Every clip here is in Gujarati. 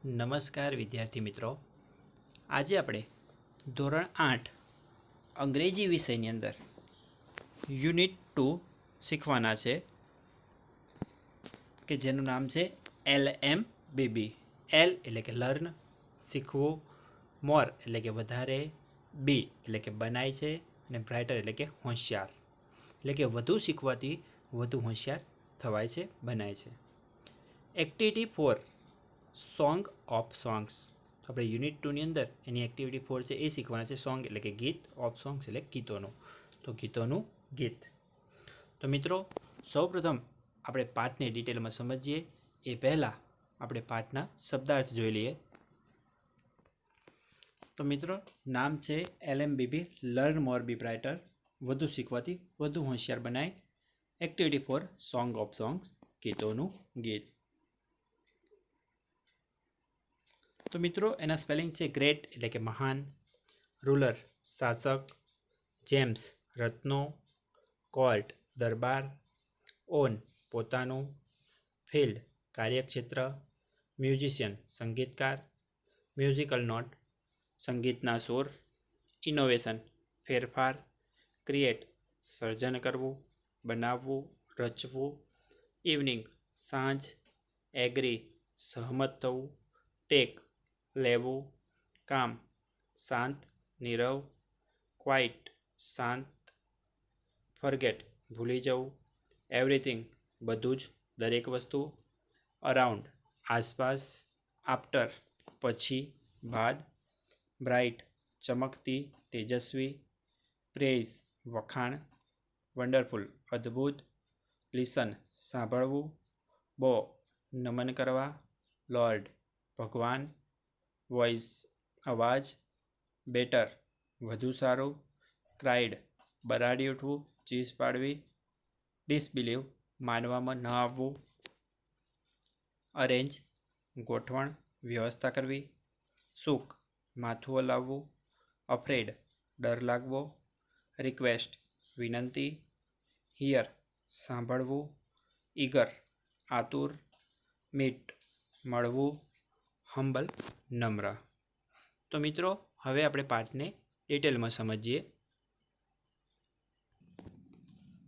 નમસ્કાર વિદ્યાર્થી મિત્રો. આજે આપણે ધોરણ 8 અંગ્રેજી વિષયની અંદર યુનિટ 2 શીખવાના છે કે જેનું નામ છે LMBB. L એટલે કે લર્ન, શીખવું, મોર એટલે કે વધારે, બી એટલે કે બનાય છે, અને બ્રાઇટર એટલે કે હોશિયાર, એટલે કે વધુ શીખવાથી વધુ હોશિયાર થવાય છે, બનાય છે. Activity 4 song of songs. આપણે યુનિટ 2ની અંદર એની એક્ટિવિટી 4 છે એ શીખવાના છે. સોંગ એટલે કે ગીત, ઓફ સોંગ્સ એટલે ગીતોનું, તો ગીતોનું ગીત. તો મિત્રો સૌપ્રથમ આપણે પાઠને ડિટેલમાં સમજીએ એ પહેલાં આપણે પાઠના શબ્દાર્થ જોઈ લઈએ. તો મિત્રો નામ છે LMBB, લર્ન મોર બી બ્રાઇટર, વધુ શીખવાથી વધુ હોશિયાર બનાય. એક્ટિવિટી 4 સોંગ ઓફ સોંગ્સ, ગીતોનું ગીત. તો મિત્રો એના સ્પેલિંગ છે ગ્રેટ એટલે કે મહાન, રૂલર શાસક, જેમ્સ રત્નો, કોર્ટ દરબાર, ઓન પોતાનું, ફિલ્ડ કાર્યક્ષેત્ર, મ્યુઝિશિયન સંગીતકાર, મ્યુઝિકલ નોટ સંગીતના સુર, ઇનોવેશન ફેરફાર, ક્રિએટ સર્જન કરવું, બનાવવું, રચવું, ઇવનિંગ સાંજ, એગ્રી સહમત થવું, ટેક લેવું, કામ શાંત નીરવ, ક્વાઇટ શાંત, ફરગેટ ભૂલી જવું, એવરીથિંગ બધું જ દરેક વસ્તુ, અરાઉન્ડ આસપાસ, આફ્ટર પછી બાદ, બ્રાઇટ ચમકતી તેજસ્વી, પ્રેઝ વખાણ, વન્ડરફુલ અદ્ભુત, લિસન સાંભળવું, બો નમન કરવા, લોર્ડ ભગવાન, વોઇસ અવાજ, બેટર વધુ સારું, ક્રાઇડ બરાડી ઉઠવું ચીસ પાડવી, ડિસબિલીવ માનવામાં ન આવવું, અરેન્જ ગોઠવણ વ્યવસ્થા કરવી, સુખ માથું હલાવવું, અફ્રેડ ડર લાગવો, રિક્વેસ્ટ વિનંતી, હિયર સાંભળવું, ઈગર આતુર, મીટ મળવું, હમ્બલ નમ્ર. તો મિત્રો હવે આપણે પાઠને ડિટેલમાં સમજીએ.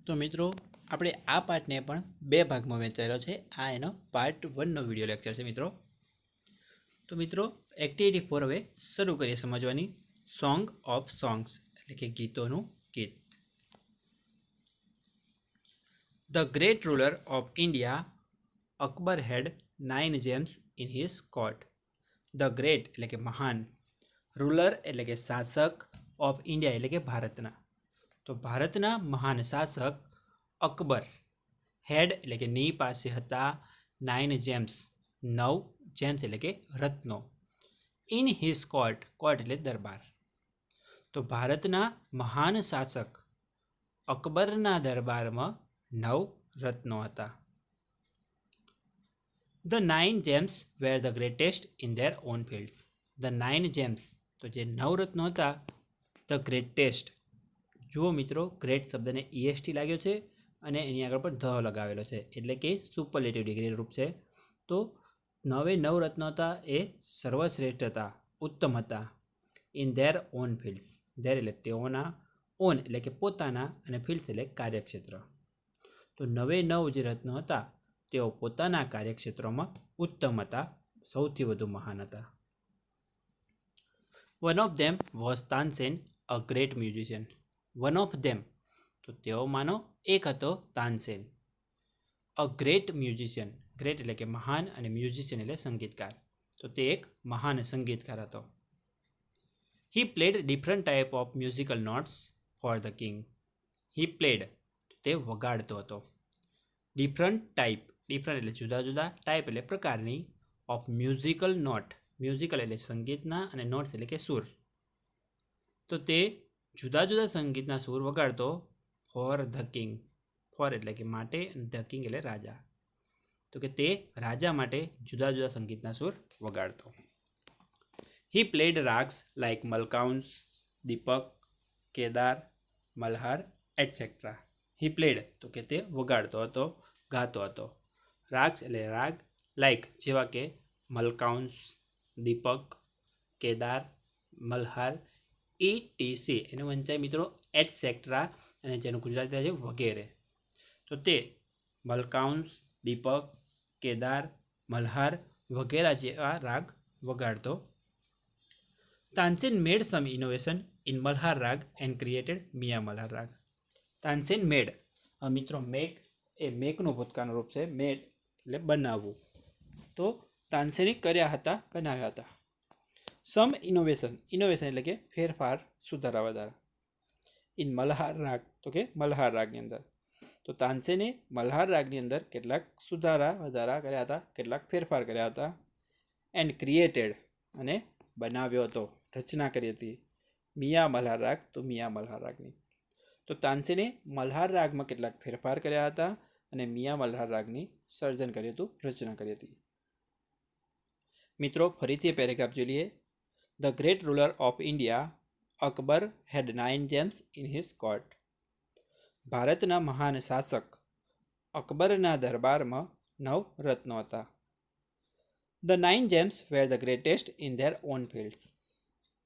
તો મિત્રો આપણે આ પાઠને પણ 2 ભાગમાં વહેંચાયેલો છે. આ એનો પાર્ટ 1નો વિડીયો લેક્ચર છે મિત્રો. તો મિત્રો એક્ટિવિટી 4 હવે શરૂ કરીએ સમજવાની. સોંગ ઓફ સોંગ્સ એટલે કે ગીતોનું ગીત. The great ruler of India Akbar had 9 gems in his court. The great એટલે કે મહાન, રૂલર એટલે કે શાસક, ઓફ ઇન્ડિયા એટલે કે ભારતના. તો ભારતના મહાન શાસક અકબર, હેડ એટલે કે ની પાસે હતા, 9 જેમ્સ 9 જેમ્સ એટલે કે રત્નો, ઇન હિઝ કોર્ટ કોર્ટ એટલે દરબાર. તો ભારતના મહાન શાસક અકબરના દરબારમાં 9 રત્નો હતા. The 9 gems were the greatest in their own fields. The 9 gems તો જે 9 રત્નો હતા, ધ ગ્રેટેસ્ટ. જુઓ મિત્રો ગ્રેટ શબ્દને EST લાગ્યો છે અને એની આગળ પણ ધ લગાવેલો છે, એટલે કે સુપરલેટિવ ડિગ્રી રૂપ છે. તો 9 રત્નો હતા એ સર્વશ્રેષ્ઠ હતા, ઉત્તમ હતા. In their own fields, there એટલે તેઓના, ઓન એટલે કે પોતાના, અને ફિલ્ડ્સ એટલે કાર્યક્ષેત્ર. તો 9 જે રત્નો હતા તેઓ પોતાના કાર્યક્ષેત્રોમાં ઉત્તમ હતા, સૌથી વધુ મહાન હતા. One of them was Tansen, a great musician. One of them તો તેઓમાંનો એક હતો Tansen, a great musician. Great એટલે કે મહાન, અને મ્યુઝિશિયન એટલે સંગીતકાર. તો તે એક મહાન સંગીતકાર હતો. He played different type of musical notes for the king. He played તે વગાડતો હતો. ડિફરન્ટ ટાઈપ, ડિફરન્ટ એટલે જુદા જુદા, ટાઈપ એટલે પ્રકારની, ઓફ મ્યુઝિકલ નોટ, મ્યુઝિકલ એટલે સંગીતના, અને નોટ્સ એટલે કે સુર. તો તે જુદા જુદા સંગીતના સુર વગાડતો ફોર ધ કિંગ. ફોર એટલે કે માટે, અને ધ કિંગ એટલે રાજા. તો કે તે રાજા માટે જુદા જુદા સંગીતના સુર વગાડતો. He played ragas like Malkauns, Deepak, Kedar, Malhar etcetera. He played તો કે તે વગાડતો હતો, ગાતો હતો. રાગ્સ એટલે રાગ, લાઇક જેવા કે મલકાઉન્સ દીપક, કેદાર, મલ્હાર, ETC એનું વંચાય મિત્રો એટસેક્ટ્રા અને જેનું ગુજરાતી થાય છે વગેરે. તો તે મલકાઉન્સ, દીપક, કેદાર, મલ્હાર વગેરે જેવા રાગ વગાડતો. Tansen made some innovation in Malhar raga and created મિયા મલ્હાર રાગ. તાનસેન મેડ, મિત્રો મેક એ મેકનું ભૂતકાળનું રૂપ છે, મેડ એટલે બનાવવું. તો તાનસેને કર્યા હતા, બનાવ્યા હતા. સમ ઇનોવેશન, ઇનોવેશન એટલે કે ફેરફાર, સુધારા વધારા. ઇન મલ્હાર રાગ, તો કે મલ્હાર રાગની અંદર. તો તાનસેને મલ્હાર રાગની અંદર કેટલાક સુધારા વધારા કર્યા હતા, કેટલાક ફેરફાર કર્યા હતા. એન્ડ ક્રિએટેડ અને બનાવ્યો હતો, રચના કરી હતી. મિયા મલ્હાર રાગ, તો મિયા મલ્હાર રાગની. તો તાનસેને મલ્હાર રાગમાં કેટલાક ફેરફાર કર્યા હતા અને મિયા મલ્હાર રાગની સર્જન કર્યું હતું, રચના કરી હતી. મિત્રો ફરીથી પેરેગ્રાફ જોઈ લઈએ. The great ruler of India Akbar had 9 gems in his court. ભારતના મહાન શાસક અકબરના દરબારમાં 9 રત્નો હતા. The 9 gems were the greatest in their own fields.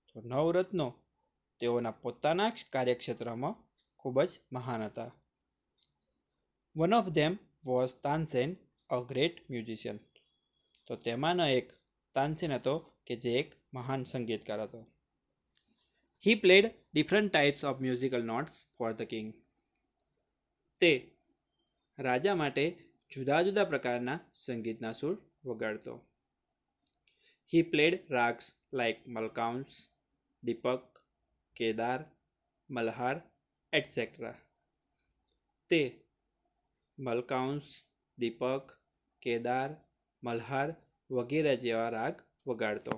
તો 9 રત્નો તેઓના પોતાના કાર્યક્ષેત્રમાં ખૂબ જ મહાન હતા. One of them was Tansen, a great musician. તો તેમાંનો એક તાનસેન હતો કે જે એક મહાન સંગીતકાર હતો. He played different types of musical notes for the king. તે રાજા માટે જુદા જુદા પ્રકારના સંગીતના સૂર વગાડતો. He played ragas like Malkauns, Deepak, Kedar, Malhar etcetera. તે મલકાઉન્સ, દીપક, કેદાર, મલ્હાર વગેરે જેવા રાગ વગાડતો.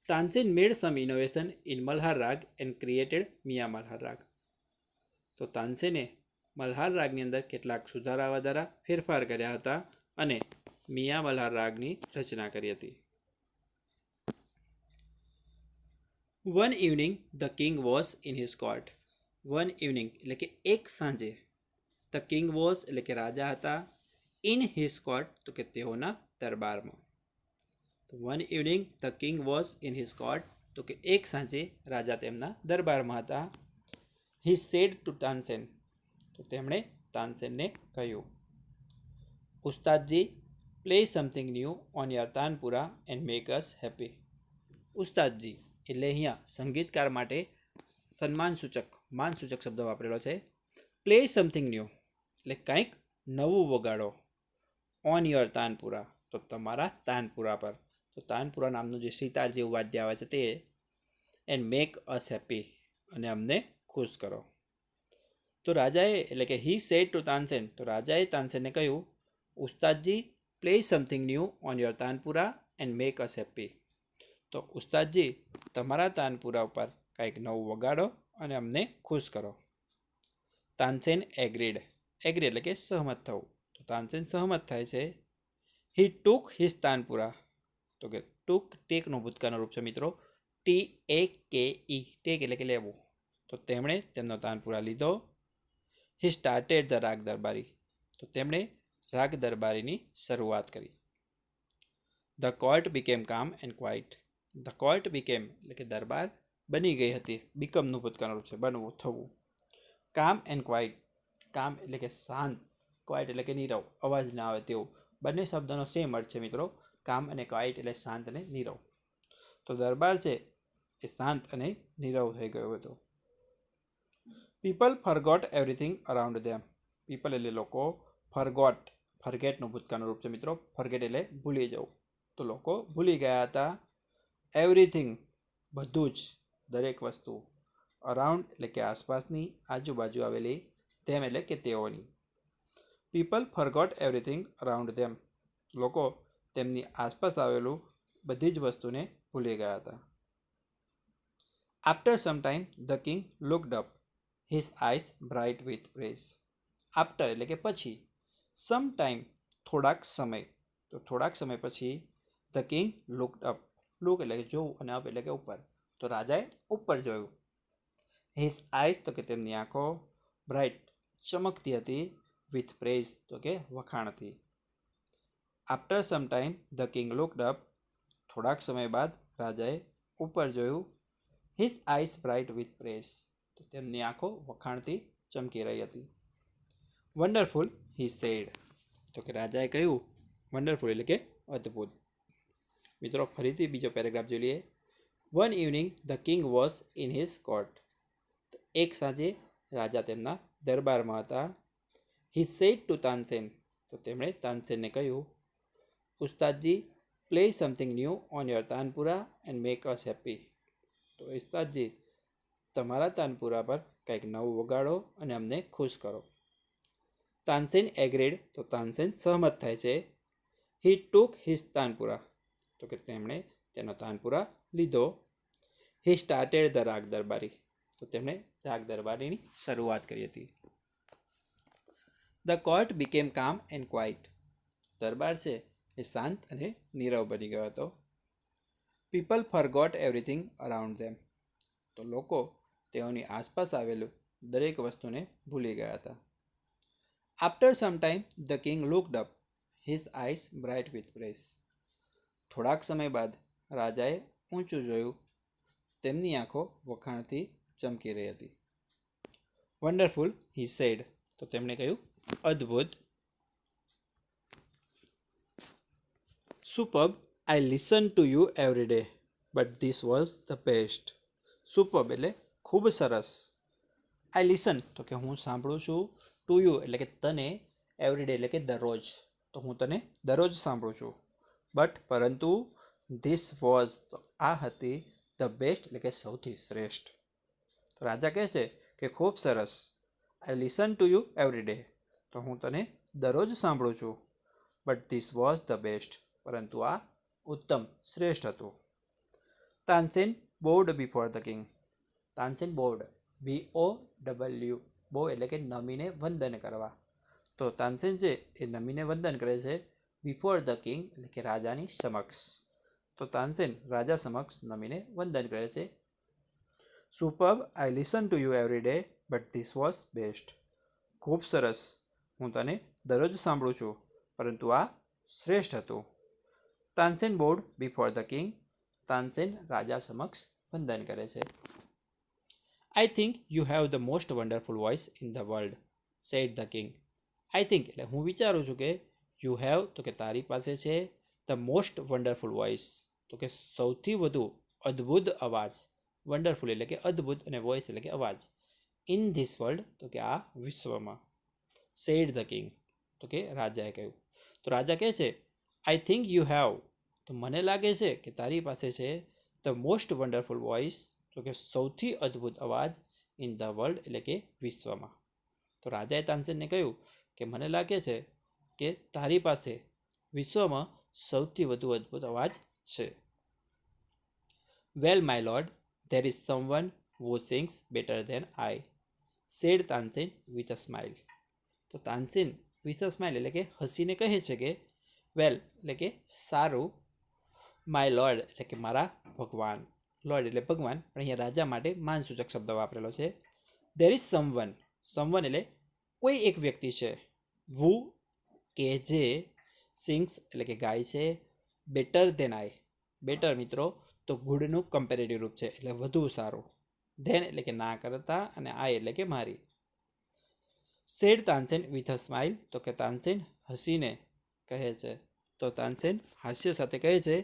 Tansen made some innovation in Malhar raga and created મિયા મલ્હાર રાગ. તો તાનસેને મલ્હાર રાગની અંદર કેટલાક સુધારા વધારા, ફેરફાર કર્યા હતા અને મિયા મલ્હાર રાગની રચના કરી હતી. One evening the king was in his court. One evening એટલે કે એક સાંજે. ધ કિંગ વોઝ એટલે કે રાજા હતા. ઇન હિઝ કોર્ટ તો કે તેઓના દરબારમાં. તો one evening the king was in his court તો કે એક સાંજે રાજા તેમના દરબારમાં હતા. હી સેડ ટુ તાનસેન, તો તેમણે તાનસેનને કહ્યું, Ustadji play something new on your tanpura and make us happy. ઉસ્તાદજી એટલે અહીંયા સંગીતકાર માટે સન્માનસૂચક, માનસૂચક શબ્દ વાપરેલો છે. પ્લે સમથિંગ ન્યૂ એટલે કંઈક નવું વગાડો. ઓન યોર તાનપુરા તો તમારા તાનપુરા પર. તો તાનપુરા નામનું જે સિતાર જેવું વાદ્ય આવે છે તે. એન્ડ મેક અસ હેપી અને અમને ખુશ કરો. તો રાજાએ એટલે કે હી સેડ ટુ તાનસેન, તો રાજાએ તાનસેનને કહ્યું, Ustadji play something new on your tanpura and make us happy. તો ઉસ્તાદજી તમારા તાનપુરા ઉપર કંઈક નવું વગાડો અને અમને ખુશ કરો. તાનસેન એગ્રીડ, એગ્રી એટલે કે સહમત થવું. તો તાનસેન સહમત થાય છે. હી ટુક હિઝ તાનપુરા, તો કે ટુક ટેકનું ભૂતકાળનું રૂપ છે મિત્રો, TAKE, ટેક એટલે કે લેવું. તો તેમણે તેમનો તાનપુરા લીધો. હી સ્ટાર્ટેડ ધ રાગ દરબારી, તો તેમણે રાગ દરબારીની શરૂઆત કરી. The court became calm and quite. The court became એટલે કે દરબાર બની ગઈ હતી. બીકમનું ભૂતકાળનું રૂપ છે, બનવું, થવું. કામ એન્ડ ક્વાઇટ, કામ એટલે કે શાંત, ક્વાઇટ એટલે કે નીરવ, અવાજ ના આવે તેવું. બંને શબ્દનો સેમ અર્થ છે મિત્રો. કામ અને ક્વાઇટ એટલે શાંત અને નીરવ. તો દરબાર છે એ શાંત અને નીરવ થઈ ગયો હતો. પીપલ ફરગોટ એવરીથિંગ અરાઉન્ડ ધેમ. પીપલ એટલે લોકો, ફરગોટ, ફરગેટનું ભૂતકાળનું રૂપ છે મિત્રો. ફરગેટ એટલે ભૂલી જવું. તો લોકો ભૂલી ગયા હતા. એવરીથિંગ બધું જ, દરેક વસ્તુ. અરાઉન્ડ એટલે કે આસપાસની, આજુબાજુ આવેલી. ધેમ એટલે કે તેઓની. પીપલ ફરગોટ એવરીથિંગ અરાઉન્ડ ધેમ. લોકો તેમની આસપાસ આવેલું બધી જ વસ્તુને ભૂલી ગયા હતા. After some time the king looked up, his eyes bright with praise. After એટલે કે પછી, સમ ટાઈમ થોડાક સમય, તો થોડાક સમય પછી the king looked up, look એટલે કે જોવું અને અપ એટલે કે ઉપર. તો રાજાએ ઉપર જોયું. હિઝ આઈસ તો કે તેમની આંખો, બ્રાઇટ ચમકતી હતી, વિથ પ્રેઝ તો કે વખાણથી. After some time the king looked up, થોડાક સમય બાદ રાજાએ ઉપર જોયું. His eyes bright with praise. તો તેમની આંખો વખાણથી ચમકી રહી હતી. Wonderful he said. તો કે રાજાએ કહ્યું વન્ડરફુલ એટલે કે અદ્ભુત. મિત્રો ફરીથી બીજો પેરેગ્રાફ જોઈ લઈએ. One evening the king was in his court. એક સાંજે રાજા તેમના દરબારમાં હતા. He said to Tansen. તો તેમણે તાનસેનને કહ્યું, Ustadji, play something new on your tanpura and make us happy. તો ઉસ્તાદજી, તમારા તાનપુરા પર કંઈક નવું વગાડો અને અમને ખુશ કરો. તાનસેન એગ્રીડ. તો તાનસેન સહમત થાય છે. હી ટુક હિઝ તાનપુરા. તો કે તેમણે તેનો તાનપુરા લીધો. હી સ્ટાર્ટેડ ધ રાગ દરબારી. તો તેમણે રાગ દરબારીની શરૂઆત કરી હતી. The court became calm and quiet. દરબાર છે એ શાંત અને નીરવ બની ગયો હતો. People forgot everything around them. તો લોકો તેઓની આસપાસ આવેલું દરેક વસ્તુને ભૂલી ગયા હતા. After some time the king looked up, his eyes bright with praise. થોડાક સમય બાદ રાજાએ ઊંચું જોયું. તેમની આંખો વખાણથી ચમકી રહી હતી. Wonderful he said. તો તેમણે કહ્યું અદ્ભુત. Superb, I listen to you every day but this was the best. Superb એટલે ખૂબ સરસ. આઈ લિસન તો કે હું સાંભળું છું. ટુ યુ એટલે કે તને. એવરી ડે એટલે કે દરરોજ. તો હું તને દરરોજ સાંભળું છું. બટ પરંતુ ધીસ વોઝ તો આ હતી. ધ બેસ્ટ એટલે કે સૌથી શ્રેષ્ઠ. તો રાજા કહે છે કે ખૂબ સરસ. I listen to you every day. તો હું તને દરરોજ સાંભળું છું. But this was the best. પરંતુ આ ઉત્તમ શ્રેષ્ઠ હતું. Tansen bowed before the king. Tansen bowed. BOW. Bow એટલે કે નમીને વંદન કરવા. તો તાનસેન છે એ નમીને વંદન કરે છે. બિફોર ધ કિંગ એટલે કે રાજાની સમક્ષ. તો તાનસેન રાજા સમક્ષ નમીને વંદન કરે છે. Superb, I listen to you every day but this was best. ખૂબ સરસ. હું તને દરરોજ સાંભળું છું. પરંતુ આ શ્રેષ્ઠ હતું. Tansen bowed before the king. Tansen રાજા સમક્ષ વંદન કરે છે. I think you have the most wonderful voice in the world, said the king. I think એટલે હું વિચારું છું કે યુ હેવ તો કે તારી પાસે છે ધ મોસ્ટ વન્ડરફુલ વોઇસ તો કે સૌથી વધુ અદ્ભુત અવાજ. વન્ડરફુલ એટલે કે અદ્ભુત અને વોઇસ એટલે કે અવાજ. ઇન ધીસ વર્લ્ડ તો કે આ વિશ્વમાં. સેડ ધ કિંગ તો કે રાજાએ કહ્યું. તો રાજા કહે છે આઈ થિંક યુ હેવ. તો મને લાગે છે કે તારી પાસે છે ધ મોસ્ટ વન્ડરફુલ વોઇસ તો કે સૌથી અદ્ભુત અવાજ ઇન ધ વર્લ્ડ એટલે કે વિશ્વમાં. તો રાજાએ તાનસેનને કહ્યું કે મને લાગે છે કે તારી પાસે વિશ્વમાં સૌથી વધુ અદ્ભુત અવાજ છે. Well my lord, there is someone who sings better than I, said Tansen with a smile. તો તાનસેન વિથ અ સ્માઇલ એટલે કે હસીને કહે છે કે વેલ એટલે કે સારું. માય લોર્ડ એટલે કે મારા ભગવાન. લોર્ડ એટલે ભગવાન, પણ અહીંયા રાજા માટે માનસૂચક શબ્દ વાપરેલો છે. There is someone. સમવન એટલે કોઈ એક વ્યક્તિ છે. વુ કે જે, સિંગ્સ એટલે કે ગાય છે. બેટર ધેન આઈ. બેટર મિત્રો તો ગુડનું કમ્પેરેટિવ રૂપ છે એટલે વધુ સારું. ધેન એટલે કે ના કરતા અને આઈ એટલે કે મારી. Said Tansen with a smile તો કે તાનસેન હસીને કહે છે. તો તાનસેન હાસ્ય સાથે કહે છે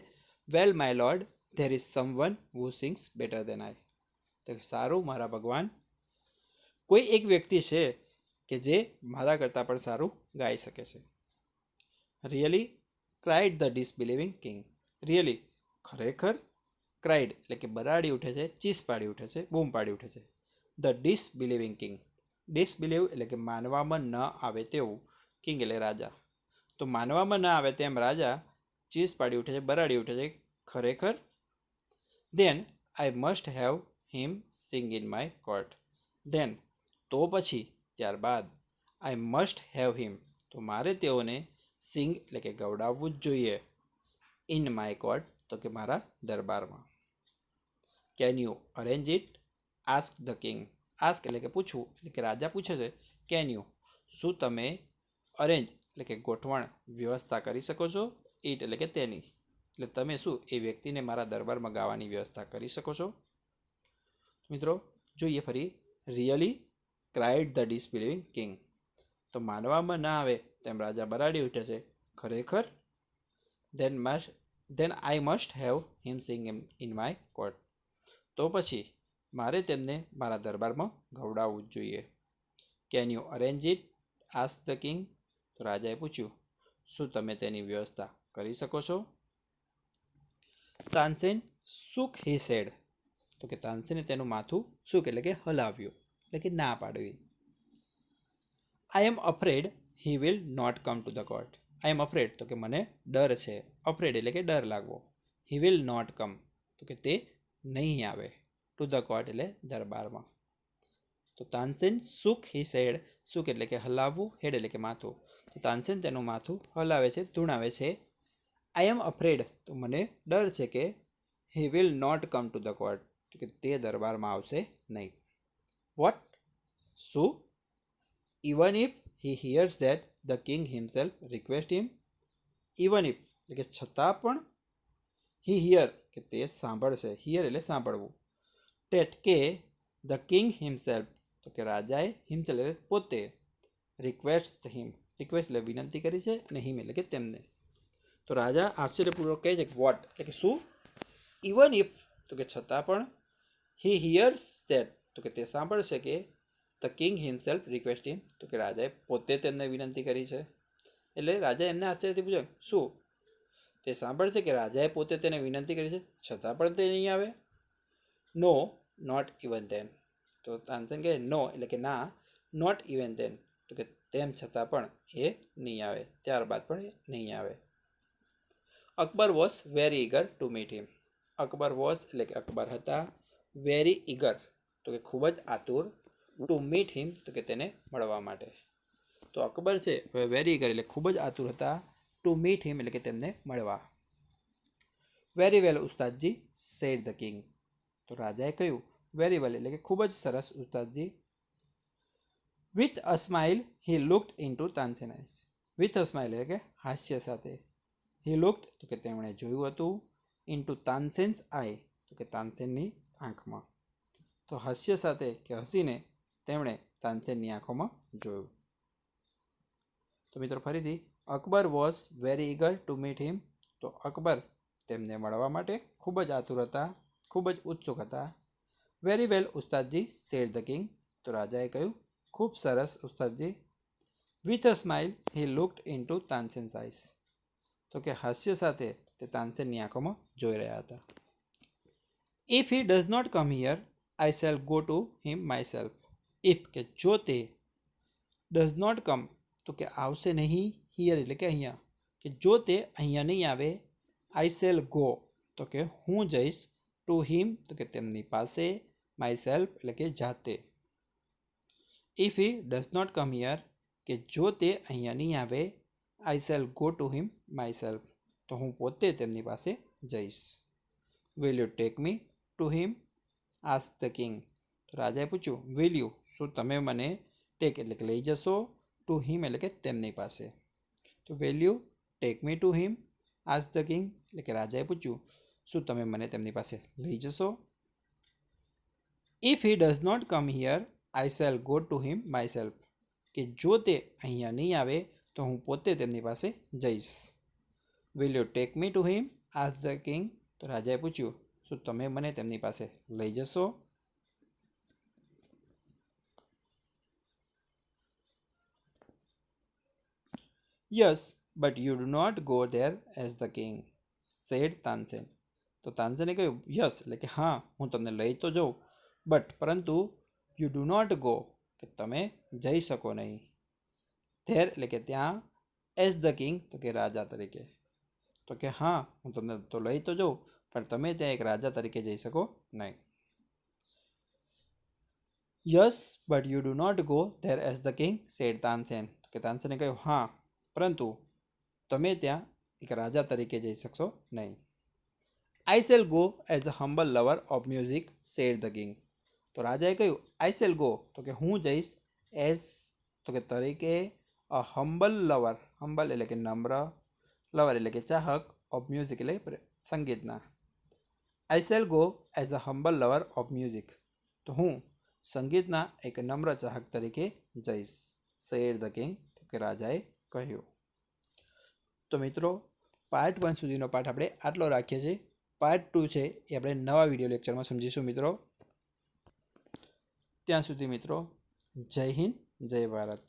well my lord, there is someone who sings better than I. તો સારું મારા ભગવાન, કોઈ એક વ્યક્તિ છે કે જે મારા કરતાં પણ સારું ગાઈ શકે છે. Really cried the disbelieving king. Really ખરેખર. ક્રાઇડ એટલે કે બરાડી ઉઠે છે, ચીસ પાડી ઉઠે છે, બૂમ પાડી ઉઠે છે. The disbelieving king. ડિસબિલીવ એટલે કે માનવામાં ન આવે તેવું. કિંગ એટલે રાજા. તો માનવામાં ન આવે તેમ રાજા ચીસ પાડી ઉઠે છે, બરાડી ઉઠે છે. ખરેખર. Then I must have him sing in my court. Then તો પછી, ત્યારબાદ. આઈ મસ્ટ હેવ હિમ તો મારે તેઓને સિંગ એટલે કે ગવડાવવું જ જોઈએ. ઇન માય કોર્ટ તો કે મારા દરબારમાં. Can you arrange it, ask the king. Ask એટલે કે પૂછવું, એટલે કે રાજા પૂછે છે કેન યુ શું તમે અરેન્જ એટલે કે ગોઠવણ વ્યવસ્થા કરી શકો છો. ઇટ એટલે કે તેની. એટલે તમે શું એ વ્યક્તિને મારા દરબારમાં ગાવાની વ્યવસ્થા કરી શકો છો? મિત્રો જોઈએ ફરી, રિયલી ક્રાઇડ ધ ડિસબિલિવિંગ કિંગ. તો માનવામાં ના આવે તેમ રાજા બરાડી ઉઠે છે, ખરેખર? Then I must have him sing in my court. તો પછી મારે તેમને મારા દરબારમાં ગવડાવવું જ જોઈએ. Can you arrange it? Ask the king. તો રાજાએ પૂછ્યું, શું તમે તેની વ્યવસ્થા કરી શકો છો? Tansen shook his head. તો કે તાનસેને તેનું માથું શુક એટલે કે હલાવ્યું, એટલે કે ના પાડવી. I am afraid he will not come to the court. I am afraid તો કે મને ડર છે. અફ્રેડ એટલે કે ડર લાગવો. હી વિલ નોટ કમ તો કે તે નહીં આવે. ટુ ધ કોર્ટ એટલે દરબારમાં. તો Tansen shook his head. Shook એટલે કે હલાવવું, હેડ એટલે કે માથું. તો તાનસેન તેનું માથું હલાવે છે, ધૂણાવે છે. આઈ એમ અફ્રેડ તો મને ડર છે કે he will not come to the court તો કે તે દરબારમાં આવશે નહીં. વોટ? શું? Even if he hears that the king himself request him. Even if એટલે કે છતાં પણ, હી હિયર કે તે સાંભળશે, હિયર એટલે સાંભળવું, ટેટ કે ધ કિંગ હિમસેલ્ફ તો કે રાજાએ હિમસેલ્ફ એટલે પોતે, રિક્વેસ્ટ હિમ, રિક્વેસ્ટ એટલે વિનંતી કરી છે, અને હિમ એટલે કે તેમને. તો રાજા આશ્ચર્યપૂર્વક કહે છે કે વોટ એટલે કે શું? ઇવન ઇફ તો કે છતાં પણ, હી હિયર્સ ધેટ તો કે તે સાંભળશે કે ધ કિંગ હિમસેલ્ફ રિક્વેસ્ટ હિમ તો કે રાજાએ પોતે તેમને વિનંતી કરી છે. એટલે રાજા એમને આશ્ચર્યથી પૂછે, શું તે સાંભળશે કે રાજાએ પોતે તેને વિનંતી કરી છે, છતાં પણ તે નહીં આવે? નો, નોટ ઇવન ધેન. તો તાનસેન કહે નો એટલે કે ના, નોટ ઇવન ધેન તો કે તેમ છતાં પણ એ નહીં આવે, ત્યારબાદ પણ એ નહીં આવે. Akbar was very ઇગર to meet him. Akbar was એટલે કે અકબર હતા, વેરી ઇગર તો કે ખૂબ જ આતુર, ટુ મીટ હિમ તો કે તેને મળવા માટે. તો અકબર છે હવે વેરી ઇગર એટલે ખૂબ જ આતુર હતા, ટુ મીટ હિમ એટલે કે તેમને મળવા. Very well Ustadji, said the king. તો રાજાએ કહ્યું વેરી વેલ એટલે કે ખૂબ જ સરસ ઉસ્તાદજી. With a smile he looked into Tansen eyes. With a smile એટલે કે હાસ્ય સાથે. હી લુકડ તો કે તેમણે જોયું હતું, ઇન ટુ તાનસેન્સ આઈ તો કે તાનસેનની આંખમાં. તો હાસ્ય સાથે કે હસીને તેમણે તાનસેનની આંખોમાં જોયું. તો મિત્રો ફરીથી, Akbar was very ઇગર to meet him. તો અકબર તેમને મળવા માટે ખૂબ જ આતુર હતા, ખૂબ જ ઉત્સુક હતા. Very well Ustadji, said the king. તો રાજાએ કહ્યું ખૂબ સરસ ઉસ્તાદજી. With a smile he looked into Tansen's eyes. તો કે હાસ્ય સાથે તે તાનસેનની આંખોમાં જોઈ રહ્યા હતા. If he does not come here I shall go to him myself. If કે જો તે, ડઝ નોટ કમ તો કે આવશે નહીં, હિયર એટલે કે અહીંયા, કે જો તે અહીંયા નહીં આવે, આઈ શેલ ગો તો કે હું જઈશ, ટુ હિમ તો કે તેમની પાસે, માય સેલ્ફ એટલે કે જાતે. If he does not come here કે જો તે અહીંયા નહીં આવે, I shall go to him myself તો હું પોતે તેમની પાસે જઈશ. Will you take me to him? Ask the king. તો રાજાએ પૂછ્યું વિલ યુ શું તમે મને ટેક એટલે કે લઈ જશો, ટુ હિમ એટલે કે તેમની પાસે. તો will you take me to him? Ask the king એટલે કે રાજાએ પૂછ્યું શું તમે મને તેમની પાસે લઈ જશો? If he does not come here I shall go to him myself. કે જો તે અહીંયા નહીં આવે તો હું પોતે તેમની પાસે જઈશ. Will you take me to him? Ask the king. તો રાજાએ પૂછ્યું શું તમે મને તેમની પાસે લઈ જશો? Yes but you do not go there as the king, said Tansen. તો તાનસેને કહ્યું યસ એટલે કે હા, હું તમને લઈ તો જાઉં, બટ પરંતુ યુ ડુ નોટ ગો કે તમે જઈ શકો નહીં, ધેર એટલે કે ત્યાં, એઝ ધ કિંગ તો કે રાજા તરીકે. તો કે હા, હું તમને તો લઈ તો જાઉં પણ તમે ત્યાં એક રાજા તરીકે જઈ શકો નહીં. Yes but you do not go there as the king, said Tansen. તો કે તાનસેને કહ્યું હા, પરંતુ તમે ત્યાં એક રાજા તરીકે જઈ શકશો નહીં. I shall go as a humble lover of music, said the king. તો રાજાએ કહ્યું આઈ શેલ ગો તો કે હું જઈશ, એઝ તો કે તરીકે, અ હમ્બલ લવર, હમ્બલ એટલે કે નમ્ર, લવર એટલે કે ચાહક, ઓફ મ્યુઝિક એટલે સંગીતના. આઈ shall go as a humble lover of music. તો હું સંગીતના એક નમ્ર ચાહક તરીકે જઈશ. સેડ ધ કિંગ, તો કે રાજાએ કહ્યું. તો મિત્રો, પાર્ટ 1 સુધીનો પાઠ આપણે આટલો રાખીએ છીએ. પાર્ટ 2 છે એ આપણે નવા વિડીયો લેક્ચરમાં સમજીશું મિત્રો. ત્યાં સુધી મિત્રો, જય હિન્દ, જય ભારત.